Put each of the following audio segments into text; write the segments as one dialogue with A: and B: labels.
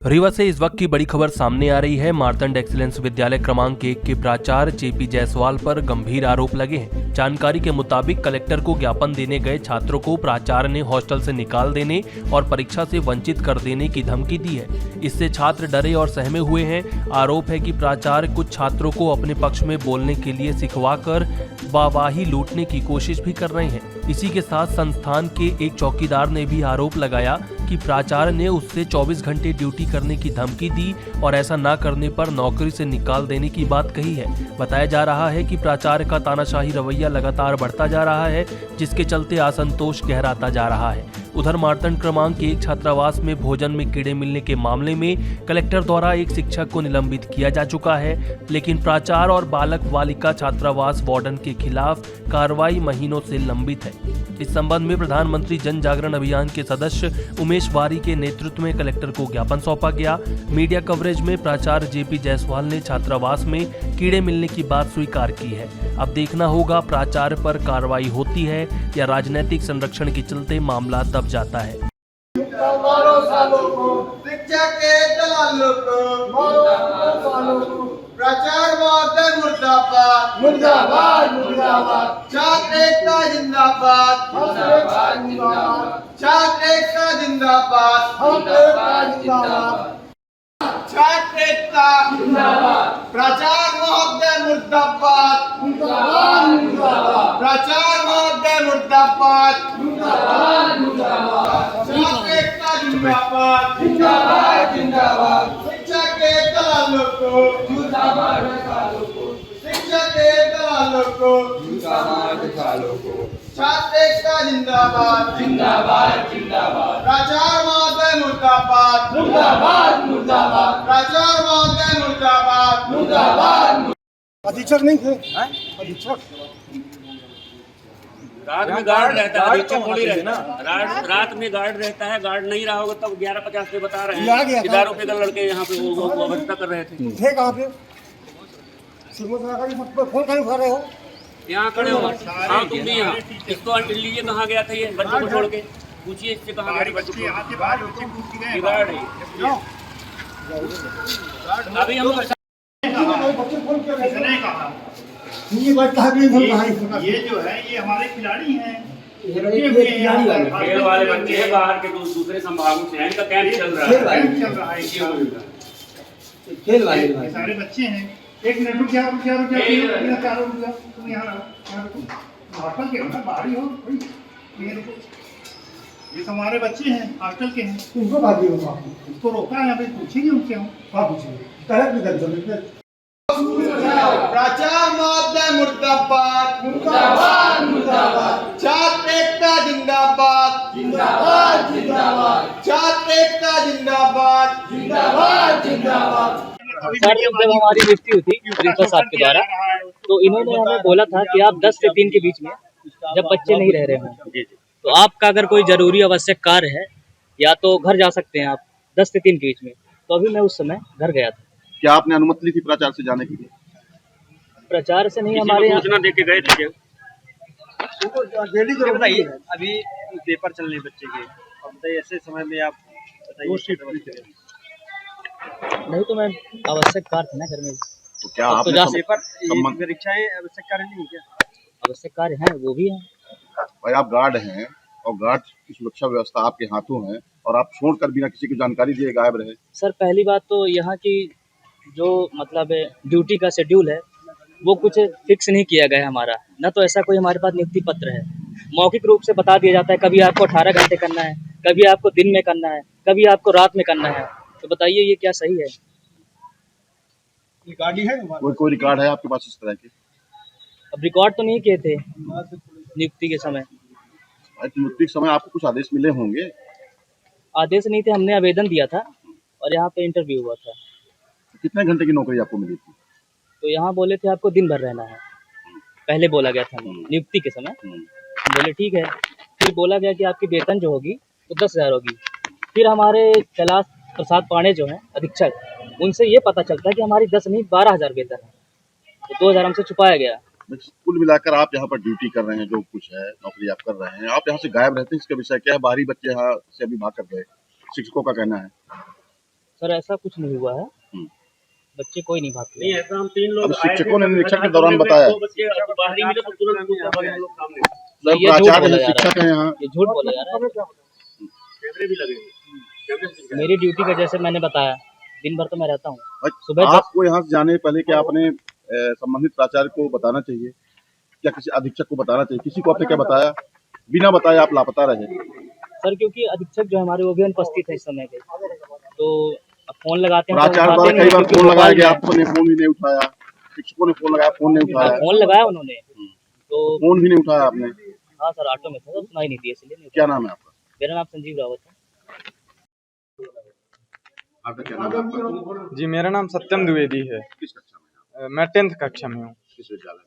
A: रीवा से इस वक्त की बड़ी खबर सामने आ रही है। मार्तंड एक्सीलेंस विद्यालय क्रमांक 1 के प्राचार्य जेपी जायसवाल पर गंभीर आरोप लगे हैं। जानकारी के मुताबिक कलेक्टर को ज्ञापन देने गए छात्रों को प्राचार्य ने हॉस्टल से निकाल देने और परीक्षा से वंचित कर देने की धमकी दी है। इससे छात्र डरे और सहमे हुए हैं। आरोप है कि प्राचार्य कुछ छात्रों को अपने पक्ष में बोलने के लिए सिखवाकर वाहवाही लूटने की कोशिश भी कर रहे हैं। इसी के साथ संस्थान के एक चौकीदार ने भी आरोप लगाया कि प्राचार्य ने उससे 24 घंटे ड्यूटी करने की धमकी दी और ऐसा न करने पर नौकरी से निकाल देने की बात कही है। बताया जा रहा है कि प्राचार्य का तानाशाही रवैया लगातार बढ़ता जा रहा है, जिसके चलते असंतोष गहराता जा रहा है। उधर मार्तंड क्रमांक 1 छात्रावास में भोजन में कीड़े मिलने के मामले में कलेक्टर द्वारा एक शिक्षक को निलंबित किया जा चुका है, लेकिन प्राचार्य और बालक बालिका छात्रावास वार्डन के खिलाफ कार्रवाई महीनों से लंबित है। इस संबंध में प्रधानमंत्री जन जागरण अभियान के सदस्य उमेश वारी के नेतृत्व में कलेक्टर को ज्ञापन सौंपा गया। मीडिया कवरेज में प्राचार्य जेपी जायसवाल ने छात्रावास में कीड़े मिलने की बात स्वीकार की है। अब देखना होगा प्राचार्य पर कार्रवाई होती है या राजनीतिक संरक्षण के चलते मामला दब जाता है।
B: शिक्षा के दलालों को प्रचार महोदय मुर्दाबाद
C: मुर्दाबाद मुर्दाबाद
B: छात्र एकता जिंदाबाद
C: मुर्दाबाद मुर्दाबाद
B: छात्र एकता जिंदाबाद छात्र एकता
C: जिंदाबाद
B: प्रचार महोदय मुर्दाबाद
C: मुर्दाबाद मुर्दाबाद
B: प्रचार महोदय मुर्दाबाद छात्र एकता जिंदाबाद
C: जिंदाबाद जिंदाबाद
B: शिक्षा के दलालों को शिक्षा के दलालों को छात्र एकता जिंदाबाद
C: जिंदाबाद जिंदाबाद
B: प्राचार्य महोदय मुर्दाबाद
C: मुर्दाबाद मुर्दाबाद
B: प्राचार्य महोदय मुर्दाबाद
C: मुर्दाबाद।
D: अधीक्षक नहीं थे अधीक्षक
E: रात में गार्ड रहता है, अधीक्षक थोड़ी रहता है। रात में गार्ड रहता है, गार्ड नहीं रहा होगा तब 11:50 पे बता रहे हैं कि दारू पीकर लड़के यहाँ पे वो अवस्था कर रहे थे।
D: थे कहाँ पे फोन कहीं उठा रहे हो?
E: यहाँ खड़े हो। हाँ तुम भी यहाँ। इसको लीजिए कहाँ गया था ये बच्चों को छोड़ के, पूछिए इससे कहाँ गया बच्चों को। बिगाड़ रही है। अभी हम
D: बच्चे फोन क्यों रहे
F: किसने कहा?
D: ये बात कहा भी नहीं कहा
F: ये जो है ये हमारे खिलाड़ी हैं।
E: खेल वाले बच्चे हैं, बाहर के दूसरे संभागों से हैं, इनका कैंप चल रहा है।
F: चल रहा है
D: खेल वाले
F: ये सारे बच्चे हैं। एक मिनट रुक जा तुम यहाँ हॉस्टल के हो ना, बाहरी हो भाई। ये देखो ये तो हमारे बच्चे हैं, हॉस्टल के हैं।
D: उनको बात नहीं होगा
F: उसको रोका है, अभी पूछेंगे उनसे हम।
D: आप पूछिए तरह भी कर
B: प्राचार्य महोदय मुर्दाबाद
C: मुर्दाबाद मुर्दाबाद
B: छात्र एकता जिंदाबाद
C: जिंदाबाद जिंदाबाद
B: छात्र एकता जिंदाबाद
C: जिंदाबाद जिंदाबाद।
G: सर जब हमारी नियुक्ति हुई थी प्रिंसिपल साहब के द्वारा, तो इन्होंने हमें बोला था कि आप 10 से 3 के बीच में जब बच्चे नहीं रह रहे हों तो आपका अगर कोई जरूरी आवश्यक कार्य है या तो घर जा सकते हैं आप 10 से 3 के बीच में। तो अभी मैं उस समय घर गया था।
H: क्या आपने अनुमति ली थी प्राचार्य से जाने के लिए?
G: प्रचार से नहीं, हमारे यहाँ
E: सूचना दे के गए थे।
I: बताइए अभी पेपर चल रहे बच्चे के, अब बताइए ऐसे समय में आप बताइए।
G: नहीं तो मैं आवश्यक कार्य था ना घर में।
H: तो क्या
G: अब
H: आपने
G: तो जा
I: पेपर परीक्षाएं आवश्यक कार्य नहीं है क्या?
G: आवश्यक कार्य है वो भी है।
H: भाई आप गार्ड हैं और गार्ड की सुरक्षा व्यवस्था आपके हाथों है और आप छोड़कर बिना किसी को जानकारी दिए गायब रहे।
G: सर पहली बात तो यहाँ की जो मतलब ड्यूटी का शेड्यूल है वो कुछ फिक्स नहीं किया गया है हमारा, ना तो ऐसा कोई हमारे पास नियुक्ति पत्र है। मौखिक रूप से बता दिया जाता है कभी आपको 18 घंटे करना है, कभी आपको दिन में करना है, कभी आपको रात में करना है। तो बताइए ये क्या सही है?
H: कोई रिकॉर्ड है आपके पास इस तरह के?
G: अब रिकॉर्ड तो नहीं किए थे नियुक्ति के समय।
H: नियुक्ति के समय आपको कुछ आदेश मिले होंगे?
G: आदेश नहीं थे, हमने आवेदन दिया था और यहाँ पे इंटरव्यू हुआ था।
H: कितने घंटे की नौकरी आपको मिली थी?
G: तो यहाँ बोले थे आपको दिन भर रहना है, पहले बोला गया था नियुक्ति के समय। हम बोले ठीक है। फिर बोला गया कि आपकी वेतन जो होगी वो 10,000 होगी। फिर हमारे कैलाश प्रसाद पांडे जो हैं अधीक्षक, उनसे ये पता चलता है कि हमारी 10 नहीं 12,000 वेतन है, तो 2,000 हमसे छुपाया गया।
H: कुल मिलाकर आप यहाँ पर ड्यूटी कर रहे हैं, जो कुछ है नौकरी आप कर रहे हैं, आप यहाँ से गायब रहते हैं, इसका विषय क्या है? बाहरी बच्चे यहाँ से अभी भाग कर गए, शिक्षकों का कहना है।
G: सर ऐसा कुछ नहीं हुआ है, बच्चे कोई नहीं भागते।
E: नहीं ऐसा हम 3 लोग
H: अब
E: आए थे,
H: शिक्षकों ने निरीक्षण के
E: घटना
H: दौरान
E: में
H: बताया।
E: 2 बच्चे बाहरी मिले तो तुरंत हम लोग सामने
G: नहीं, ये झूठ
H: प्राचार्य
G: बोला
H: हैं,
G: जा रहा
H: शिक्षक
G: है,
H: हैं यहाँ।
G: ये झूठ बोला जा रहा है।
E: कैमरे भी लगे हैं। कैमरे से दिख रहा है।
G: मेरी ड्यूटी का जैसे मैंने बताया, दिन भर तो मैं रहता हूँ। सुबह
H: आपको यहाँ से जाने पहले क्या आपने संबंधित प्राचार्य को बताना चाहिए, या किसी अधीक्षक को बताना चाहिए? किसी को आपने क्या बताया? बिना बताए आप लापता रहे।
G: सर क्योंकि अधीक्षक जो हमारे वो भी अनुपस्थित है इस समय पे, तो अब फोन लगाते हैं तो
H: प्राचार्य
G: उठाते
H: द्वारा
G: नहीं
H: कई बार
G: क्योंकि
H: फोन लगाया
G: मोबाइल
H: गया,
G: में-
H: आपने फोन भी नहीं उठाया, शिक्षकों ने फोन लगाया, फोन नहीं
G: हाँ,
H: उठाया,
G: फोन लगाया उन्होंने तो
H: फोन भी नहीं उठाया आपने।
G: हाँ सर, ऑटो में था तो सुनाई नहीं दी, इसलिए नहीं
H: क्या
G: उठाया।
H: नाम है आपका?
G: मेरा नाम संजीव रावत है।
H: आपका क्या नाम है आपका?
J: जी मेरा नाम सत्यम द्विवेदी है।
H: किस कक्षा में?
J: मैं 10th कक्षा में हूँ।
H: किस विद्यालय में?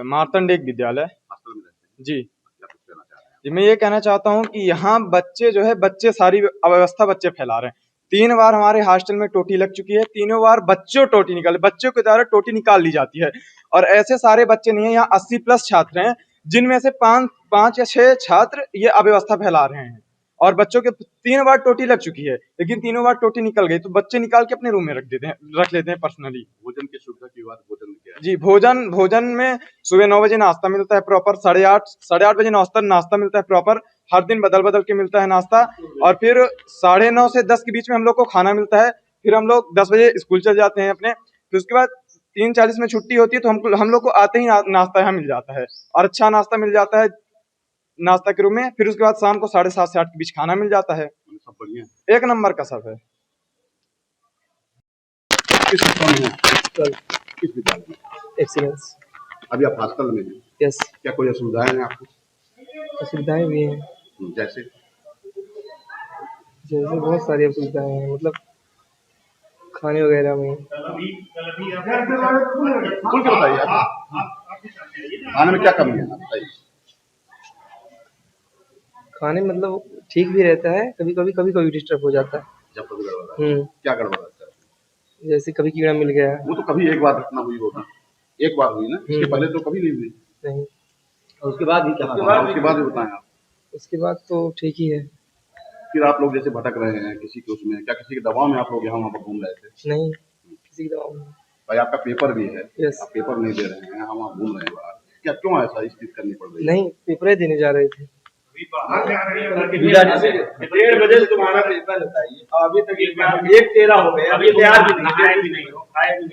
J: मार्तंडेय विद्यालय।
H: हॉस्टल में रहते हैं?
J: जी
H: क्या कुछ कहना चाह रहे हैं?
J: जी मैं ये कहना चाहता हूँ कि यहाँ बच्चे जो है बच्चे सारी अव्यवस्था बच्चे फैला रहे हैं। 3 बार हमारे हॉस्टल में टोटी लग चुकी है, तीनों बार बच्चों के द्वारा टोटी निकाल ली जाती है। और ऐसे सारे बच्चे नहीं है, यहाँ 80+ छात्र हैं, जिनमें से 5 या 6 छात्र ये अव्यवस्था फैला रहे हैं। और बच्चों के 3 बार टोटी लग चुकी है, लेकिन तीनों बार टोटी निकल गई तो बच्चे निकाल के अपने रूम में रख लेते हैं पर्सनली।
H: भोजन की सुविधा की बात, भोजन क्या है?
J: जी भोजन में सुबह 9 बजे नाश्ता मिलता है प्रॉपर, 8:30 बजे नाश्ता मिलता है प्रॉपर, हर दिन बदल बदल के मिलता है नाश्ता। और फिर 9:30 से 10 के बीच में हम लोग को खाना मिलता है। फिर हम लोग 10 बजे स्कूल चले जाते हैं अपने। फिर उसके बाद 3:40 में छुट्टी होती है, तो हम लोग को आते ही नाश्ता यहाँ मिल जाता है, और अच्छा नाश्ता मिल जाता है नाश्ता के रूम में। फिर उसके बाद शाम को 7:30 से 8 के बीच खाना मिल जाता है।
H: सब बढ़िया,
J: एक नंबर का सब है।
H: किस कक्षा में हैं? किस विद्यालय में?
K: एक्सीलेंस।
H: अभी आप हॉस्टल में हैं,
K: यस।
H: क्या कोई असुविधाएं हैं आपको?
K: असुविधाएं भी हैं,
H: जैसे
K: जैसे बहुत सारी असुविधाएं हैं, मतलब खाने वगैरह में।
H: खुल के बताइए आप, खाने में क्या कमी है? आप बताइए।
K: खाने मतलब ठीक भी रहता है, कभी कभी डिस्टर्ब हो जाता है।
H: जब कभी गड़बड़ है, क्या गड़बड़ रहता है?
K: जैसे कभी कीड़ा मिल गया।
H: वो तो कभी एक बार घटना हुई होगा, एक बार हुई ना, इसके पहले तो कभी नहीं हुई।
K: नहीं,
D: और उसके बाद भी क्या?
H: उसके बाद भी बताएं आप।
K: उसके बाद तो ठीक ही है।
H: फिर आप लोग जैसे भटक रहे हैं किसी के उसमें, क्या किसी के दबाव में आप लोग यहाँ वहाँ पर घूम रहे थे?
K: नहीं, किसी की दवा नहीं।
H: भाई आपका पेपर भी है,
K: यस।
H: आप पेपर नहीं दे रहे हैं, हम वहाँ घूम रहे हैं बाहर, क्या क्यों ऐसा स्थिति करनी पड़ रही है?
K: नहीं, पेपर देने जा रहे थे।
E: 1:30 बजे से तुम्हारा पेपर बताइए, अभी तक 1:13 हो गए, अभी तैयार भी नहीं, खाए भी नहीं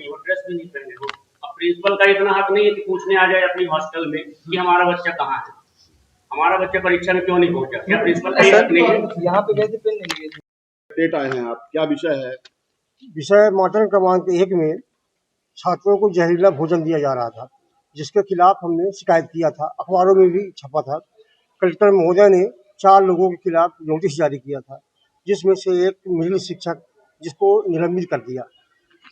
E: हो, ड्रेस भी नहीं पहने हो। अब प्रिंसिपल का इतना हक नहीं है कि पूछने आ जाए अपनी हॉस्टल में कि हमारा बच्चा कहाँ है, हमारा बच्चा परीक्षा में क्यों नहीं पहुंचा। क्या प्रिंसिपल का हक नहीं है?
K: यहाँ पे गए थे, पेन नहीं लिए थे।
H: स्टेट आए हैं आप, क्या विषय है?
D: विषय मार्तंड क्रमांक 1 में छात्रों को जहरीला भोजन दिया जा रहा था, जिसके खिलाफ हमने शिकायत किया था, अखबारों में भी छपा था। कलेक्टर महोदय ने 4 लोगों के खिलाफ नोटिस जारी किया था, जिसमें से एक मिडिल शिक्षक, जिसको निलंबित कर दिया।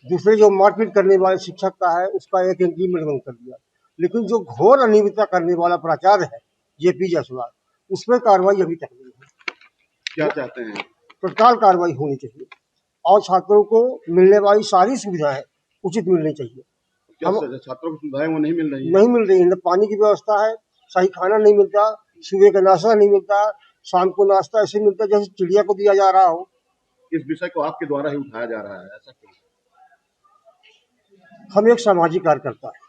D: दूसरे जो मारपीट करने वाले शिक्षक का है, उसका 1 इंक्रीमेंट कर दिया। लेकिन जो घोर अनियमितता करने वाला प्राचार्य है JP जायसवाल, उस पर कार्रवाई अभी तक नहीं है।
H: क्या चाहते हैं?
D: तत्काल कार्रवाई होनी चाहिए और छात्रों को मिलने वाली सारी सुविधाएं उचित मिलनी चाहिए।
H: क्या छात्रों को सुविधाएं वो नहीं मिल रही?
D: नहीं मिल रही है, न पानी की व्यवस्था है, सही खाना नहीं मिलता, सुबह का नाश्ता नहीं मिलता, शाम को नाश्ता ऐसे मिलता जैसे चिड़िया को दिया जा रहा हो।
H: इस विषय को आपके द्वारा ही उठाया जा रहा है, ऐसा क्यों?
D: हम एक सामाजिक कार्यकर्ता है,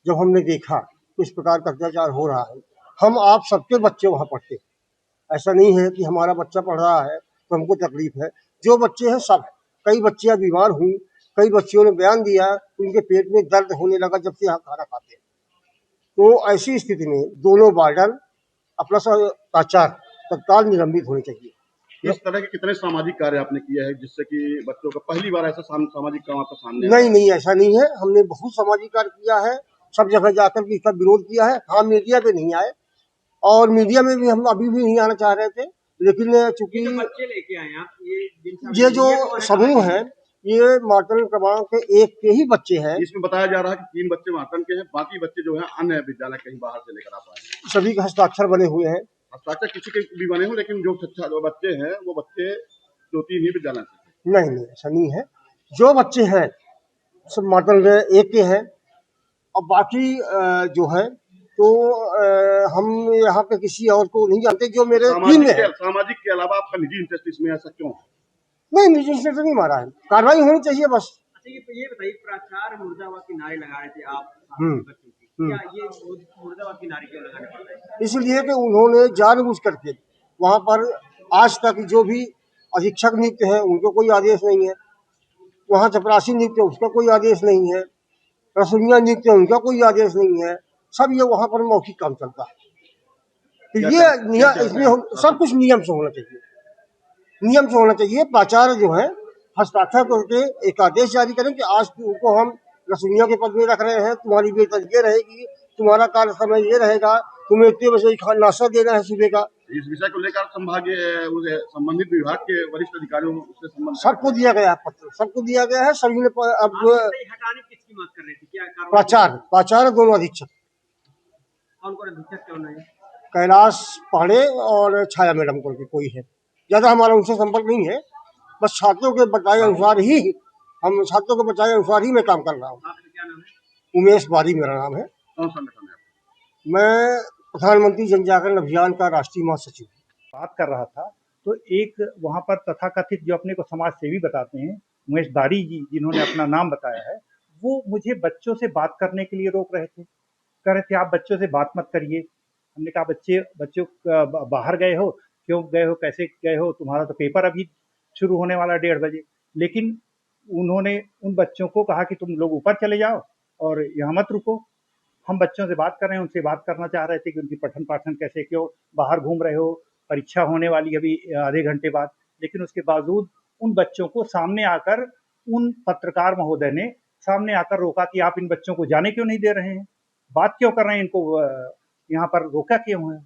D: जब हमने देखा कि इस प्रकार का अत्याचार हो रहा है, हम आप सबके बच्चे वहाँ पढ़ते हैं। ऐसा नहीं है कि हमारा बच्चा पढ़ रहा है तो हमको तकलीफ है, जो बच्चे हैं सब है। कई बच्चियाँ बीमार हुई, कई बच्चियों ने बयान दिया उनके पेट में दर्द होने लगा जब से यहाँ खाना खाते हैं। तो ऐसी स्थिति में दोनों वार्डन अपना प्राचार्य तत्काल निलंबित होने चाहिए।
H: इस तरह के कितने सामाजिक कार्य आपने किए हैं जिससे कि बच्चों का पहली बार ऐसा सामाजिक काम आपका सामने आया?
D: नहीं, ऐसा नहीं है, हमने बहुत सामाजिक कार्य किया है, सब जगह जाकर के इसका विरोध किया है। हाँ, मीडिया पे नहीं आए, और मीडिया में भी हम अभी भी नहीं आना चाह रहे थे, लेकिन चूंकि
E: बच्चे लेके आए आप,
D: ये जो समूह है, ये मार्तंड क्रमांक 1 के ही बच्चे हैं।
H: इसमें बताया जा रहा है कि 3 बच्चे मार्तंड के हैं, बाकी बच्चे जो हैं अन्य विद्यालय कहीं बाहर से लेकर आ पाए।
D: सभी के हस्ताक्षर बने हुए हैं।
H: हस्ताक्षर किसी के भी बने हो, लेकिन जो बच्चे हैं वो बच्चे 2-3 ही विद्यालय से।
D: नहीं, ऐसा नहीं है, जो बच्चे हैं सब मार्तंड 1 के हैं, और बाकी जो है तो हम यहाँ पे किसी और को नहीं जानते, जो मेरे टीम में है।
H: सामाजिक के अलावा आपका निजी इंटरेस्ट इसमें ऐसा क्यों है?
D: नहीं, निजी से तो नहीं मारा है, कार्रवाई होनी चाहिए बस।
I: अच्छा ये बताइए, प्राचार्य मुर्दाबाद की नारे लगा रहे थे आप बच्चों की, क्या ये मुर्दाबाद की नारे क्यों लगाने पड़ रहे हैं?
D: इसलिए कि उन्होंने जानबूझ करके वहाँ पर आज तक जो भी अधीक्षक नियुक्त है उनको कोई आदेश नहीं है, वहाँ चपरासी नियुक्त है उसका कोई आदेश नहीं है, रसोइया नियुक्त है उनका कोई आदेश नहीं है, सब ये वहाँ पर मौखिक काम चलता है। तो ये इसमें सब कुछ नियम से होना चाहिए, नियम से होना चाहिए। प्राचार्य जो है हस्ताक्षर करके एक आदेश जारी करें कि आज तुमको हम रसोइया के पद में रख रहे हैं, तुम्हारी वेतन ये रहेगी, तुम्हारा कार्य समय ये रहेगा, तुम्हें इतने बजे नाश्ता देना है सुबह का।
H: इस विषय को लेकर संभागीय संबंधित विभाग के वरिष्ठ अधिकारियों से संबंध
D: सबको दिया गया है पत्र, सबको दिया गया है, सभी ने अब
I: हटाने किसकी बात कर रहे थे, क्या
D: प्राचार्य दोनों अधीक्षक,
I: कौन कौन अधीक्षक कौन है?
D: कैलाश पांडे और छाया मैडम को कोई है, ज्यादा हमारा उनसे संपर्क नहीं है, बस छात्रों के बताए अनुसार ही हम छात्रों के बताए अनुसार ही मैं काम कर रहा हूँ।
I: क्या नाम है?
D: उमेश बारी मेरा नाम है।
H: कौन संगठन है?
D: मैं प्रधानमंत्री जन जागरण अभियान का राष्ट्रीय महासचिव।
F: बात कर रहा था तो एक वहाँ पर तथाकथित जो अपने को समाज सेवी बताते हैं, उमेश बारी जी, जिन्होंने अपना नाम बताया है, वो मुझे बच्चों से बात करने के लिए रोक रहे थे, कह रहे थे आप बच्चों से बात मत करिए। हमने कहा बच्चों बाहर गए हो, क्यों गए हो, कैसे गए हो, तुम्हारा तो पेपर अभी शुरू होने वाला 1:30 बजे। लेकिन उन्होंने उन बच्चों को कहा कि तुम लोग ऊपर चले जाओ और यहाँ मत रुको। हम बच्चों से बात कर रहे हैं, उनसे बात करना चाह रहे थे कि उनकी पठन पाठन कैसे, क्यों बाहर घूम रहे हो, परीक्षा होने वाली अभी आधे घंटे बाद। लेकिन उसके बावजूद उन बच्चों को सामने आकर उन पत्रकार महोदय ने सामने आकर रोका कि आप इन बच्चों को जाने क्यों नहीं दे रहे हैं, बात क्यों कर रहे हैं, इनको यहाँ पर रोका क्यों है।